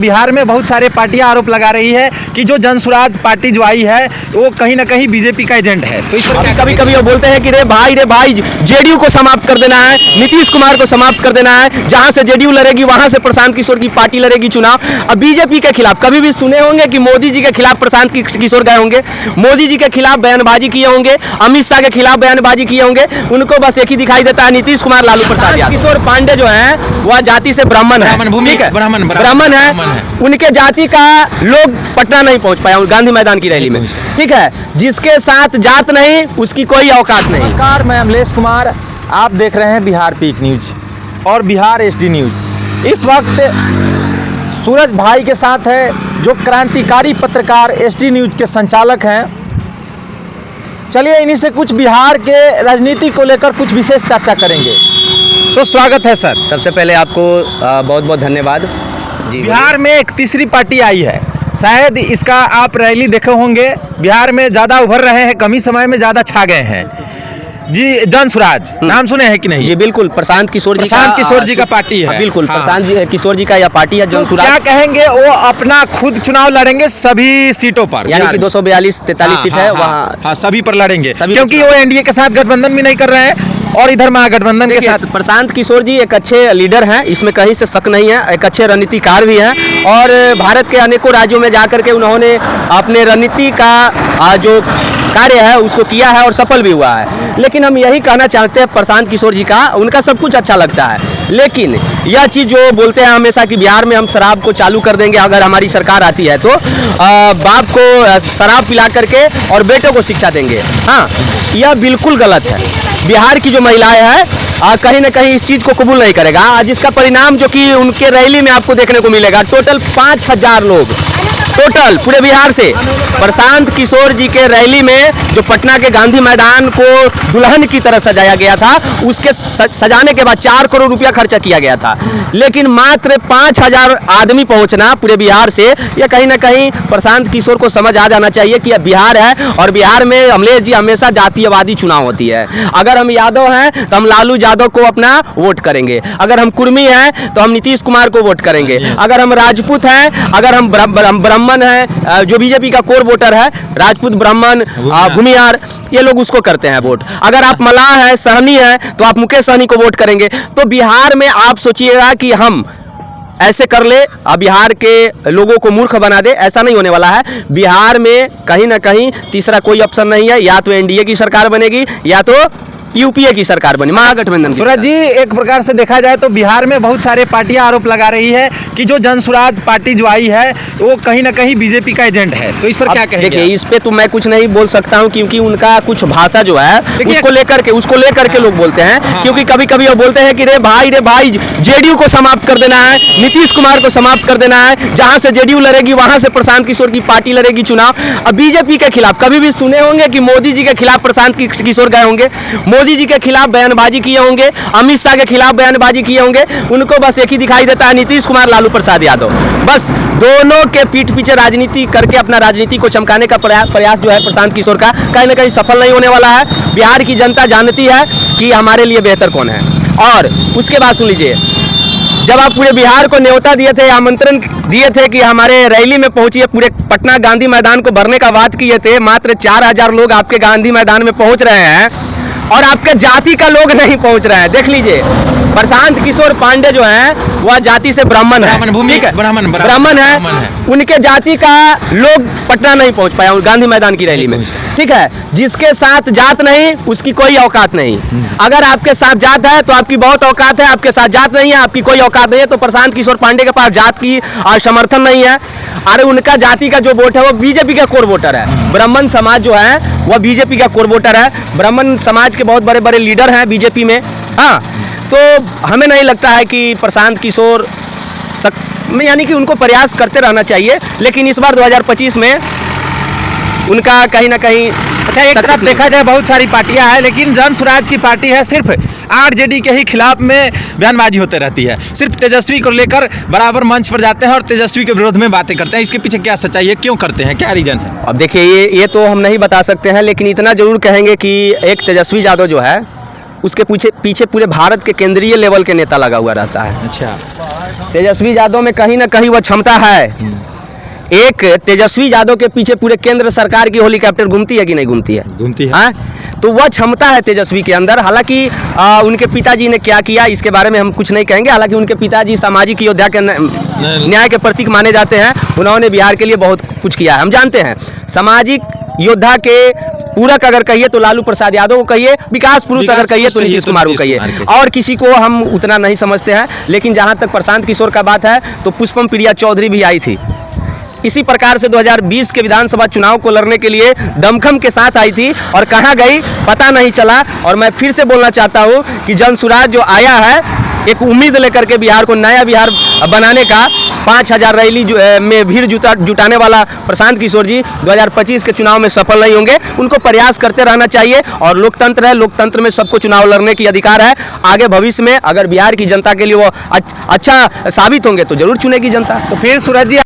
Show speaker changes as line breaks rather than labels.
बिहार में बहुत सारे पार्टियां आरोप लगा रही है कि जो जनसुराज पार्टी जो आई है वो कहीं ना कहीं बीजेपी का एजेंट है। तो इस पर
कभी कभी वो बोलते हैं कि रे भाई जेडीयू को समाप्त कर देना है, नीतीश कुमार को समाप्त कर देना है, जहां से जेडीयू लड़ेगी वहां से प्रशांत किशोर की पार्टी लड़ेगी चुनाव। अब बीजेपी के खिलाफ कभी भी सुने होंगे कि मोदी जी के खिलाफ प्रशांत किशोर गए होंगे, मोदी जी के खिलाफ बयानबाजी किए होंगे, अमित शाह के खिलाफ बयानबाजी किए होंगे? उनको बस एक ही दिखाई देता है, नीतीश कुमार, लालू प्रसाद यादव। किशोर पांडे जो है वह जाति से ब्राह्मण है, ब्राह्मण है, उनके जाति का लोग पटना नहीं पहुंच पाया गांधी मैदान की रैली में, ठीक है। जिसके साथ जात नहीं उसकी कोई औकात नहीं।
नमस्कार, मैं अमलेश कुमार, आप देख रहे हैं बिहार पीक न्यूज और बिहार एचडी न्यूज। इस वक्त सूरज भाई के साथ है जो क्रांतिकारी पत्रकार एचडी न्यूज के संचालक हैं। चलिए इन्हीं से कुछ बिहार के राजनीति को लेकर कुछ विशेष चर्चा करेंगे। तो स्वागत है सर।
सबसे पहले आपको बहुत बहुत धन्यवाद जी।
बिहार में एक तीसरी पार्टी आई है, शायद इसका आप रैली देखे होंगे। बिहार में ज़्यादा उभर रहे हैं, कम ही समय में ज़्यादा छा गए हैं जी। जनसुराज नाम सुने हैं कि नहीं?
जी बिल्कुल, प्रशांत किशोर जी का पार्टी है। बिल्कुल, प्रशांत किशोर जी का यह पार्टी है जनसुराज।
क्या कहेंगे, वो अपना खुद चुनाव लड़ेंगे सभी सीटों पर,
यानी कि 242-43 सीट है वहाँ
सभी पर लड़ेंगे, क्योंकि वो एनडीए के साथ गठबंधन भी नहीं कर रहे हैं और इधर महागठबंधन के साथ।
प्रशांत किशोर जी एक अच्छे लीडर हैं, इसमें कहीं से शक नहीं है, एक अच्छे रणनीतिकार भी हैं और भारत के अनेकों राज्यों में जाकर के उन्होंने अपने रणनीति का जो कार्य है उसको किया है और सफल भी हुआ है। लेकिन हम यही कहना चाहते हैं प्रशांत किशोर जी का, उनका सब कुछ अच्छा लगता है, लेकिन यह चीज़ जो बोलते हैं हमेशा कि बिहार में हम शराब को चालू कर देंगे अगर हमारी सरकार आती है, तो बाप को शराब पिला करके और बेटों को शिक्षा देंगे, हाँ, यह बिल्कुल गलत है। बिहार की जो महिलाएं हैं कहीं ना कहीं इस चीज़ को कबूल नहीं करेगा। आज इसका परिणाम जो कि उनके रैली में आपको देखने को मिलेगा, टोटल 5000 लोग टोटल पूरे बिहार से प्रशांत किशोर जी के रैली में जो पटना के गांधी मैदान को दुल्हन की तरह सजाया गया था, उसके सजाने के बाद 4 करोड़ रुपया खर्चा किया गया था, लेकिन मात्र 5000 आदमी पहुंचना पूरे बिहार से, यह कहीं ना कहीं प्रशांत किशोर को समझ आ जाना चाहिए कि यह बिहार है और बिहार में अमलेश जी हमेशा जातीयवादी चुनाव होती है। अगर हम यादव हैं तो हम लालू यादव को अपना वोट करेंगे, अगर हम कुर्मी हैं तो हम नीतीश कुमार को वोट करेंगे, अगर हम राजपूत हैं, अगर हम ब्राह्मण है, जो बीजेपी का कोर वोटर है, राजपूत, ब्राह्मण, भूमिहार, ये लोग उसको करते हैं वोट। अगर आप मलाह है, सहनी है, तो आप मुकेश सहनी को वोट करेंगे। तो बिहार में आप सोचिएगा कि हम ऐसे कर ले, बिहार के लोगों को मूर्ख बना दे, ऐसा नहीं होने वाला है। बिहार में कहीं ना कहीं तीसरा कोई ऑप्शन नहीं है, या तो एनडीए की सरकार बनेगी या तो यूपीए की सरकार बनी, महागठबंधन।
सूरज जी, एक प्रकार से देखा जाए तो बिहार में बहुत सारे पार्टियां आरोप लगा रही है कि जो जनसुराज पार्टी जो आई है वो कहीं ना कहीं बीजेपी का एजेंट है। तो इस पर क्या कहेंगे?
देखिए, इस पे तो मैं कुछ नहीं बोल सकता हूं, क्योंकि उनका कुछ भाषा जो है उसको लेकर के लोग बोलते हैं। क्योंकि कभी कभी वो बोलते हैं कि रे भाई जेडीयू को समाप्त कर देना है, नीतीश कुमार को समाप्त कर देना है, जहां से जेडीयू लड़ेगी वहां से प्रशांत किशोर की पार्टी लड़ेगी चुनाव। अब बीजेपी के खिलाफ कभी भी सुने होंगे कि मोदी जी के खिलाफ प्रशांत किशोर गए होंगे, मोदी जी के खिलाफ बयानबाजी किए होंगे, अमित शाह के खिलाफ बयानबाजी किए होंगे? उनको बस एक ही दिखाई देता है, नीतीश कुमार, लालू प्रसाद यादव। बस दोनों के पीठ पीछे राजनीति करके अपना राजनीति को चमकाने का प्रयास जो है प्रशांत किशोर का, कहीं ना कहीं सफल नहीं होने वाला है। बिहार की जनता जानती है कि हमारे लिए बेहतर कौन है। और उसके बाद सुन लीजिए, जब आप पूरे बिहार को न्योता दिए थे, आमंत्रण दिए थे कि हमारे रैली में पहुंचिए, पूरे पटना गांधी मैदान को भरने का बात किए थे, मात्र 4000 लोग आपके गांधी मैदान में पहुंच रहे हैं और आपके जाति का लोग नहीं पहुंच रहे हैं। देख लीजिए, प्रशांत किशोर पांडे जो हैं वह जाति से ब्राह्मण है, ठीक है, ब्राह्मण है, उनके जाति का लोग पटना नहीं पहुंच पाया गांधी मैदान की रैली में, ठीक है। जिसके साथ जात नहीं उसकी कोई औकात नहीं। अगर आपके साथ जात है तो आपकी बहुत औकात है, आपके साथ जात नहीं है, आपकी कोई औकात नहीं है। तो प्रशांत किशोर पांडे के पास जात की समर्थन नहीं है। अरे उनका जाति का जो वोट है वो बीजेपी का कोर वोटर है। ब्राह्मण समाज जो है वह बीजेपी का कोर वोटर है। ब्राह्मण समाज के बहुत बड़े बड़े लीडर हैं बीजेपी में, हाँ। तो हमें नहीं लगता है कि प्रशांत किशोर यानी कि उनको प्रयास करते रहना चाहिए, लेकिन इस बार 2025 में उनका कहीं ना कहीं
अच्छा, एक तरफ देखा जाए बहुत सारी पार्टियां हैं, लेकिन जनसुराज की पार्टी है सिर्फ आरजेडी के ही खिलाफ में बयानबाजी होते रहती है। सिर्फ तेजस्वी को लेकर बराबर मंच पर जाते हैं और तेजस्वी के विरोध में बातें करते हैं। इसके पीछे क्या सच्चाई है, क्यों करते हैं, क्या रीजन है?
अब देखिए, ये तो हम नहीं बता सकते हैं, लेकिन इतना जरूर कहेंगे कि एक तेजस्वी यादव जो है उसके पीछे पीछे पूरे भारत के केंद्रीय लेवल के नेता लगा हुआ रहता है।
अच्छा।
तेजस्वी यादव में कहीं ना कहीं वह क्षमता है। एक तेजस्वी यादव के पीछे पूरे केंद्र सरकार की हेलीकॉप्टर घूमती है कि नहीं घूमती है?
घूमती है।
हाँ? तो वह क्षमता है तेजस्वी के अंदर। हालांकि उनके पिताजी ने क्या किया इसके बारे में हम कुछ नहीं कहेंगे। हालांकि उनके पिताजी सामाजिक योद्धा के न्याय के प्रतीक माने जाते हैं। उन्होंने बिहार के लिए बहुत कुछ किया है, हम जानते हैं। सामाजिक योद्धा के पूरक अगर कहिए तो लालू प्रसाद यादव को कहिए, विकास पुरुष अगर कहिए तो नीतीश कुमार को कहिए, और किसी को हम उतना नहीं समझते हैं। लेकिन जहां तक प्रशांत किशोर का बात है तो पुष्पम प्रिया चौधरी भी आई थी। इसी प्रकार से 2020 के विधानसभा चुनाव को लड़ने के लिए दमखम के साथ आई थी और कहां गई पता नहीं चला। और मैं फिर से बोलना चाहता हूं कि जनसुराज जो आया है एक उम्मीद लेकर के बिहार को नया बिहार बनाने का, 5000 रैली में भीड़ जुटाने वाला प्रशांत किशोर जी 2025 के चुनाव में सफल नहीं होंगे। उनको प्रयास करते रहना चाहिए और लोकतंत्र है, लोकतंत्र में सबको चुनाव लड़ने की अधिकार है। आगे भविष्य में अगर बिहार की जनता के लिए वो अच्छा साबित होंगे तो जरूर चुनेगी जनता।
तो फिर सूरज जी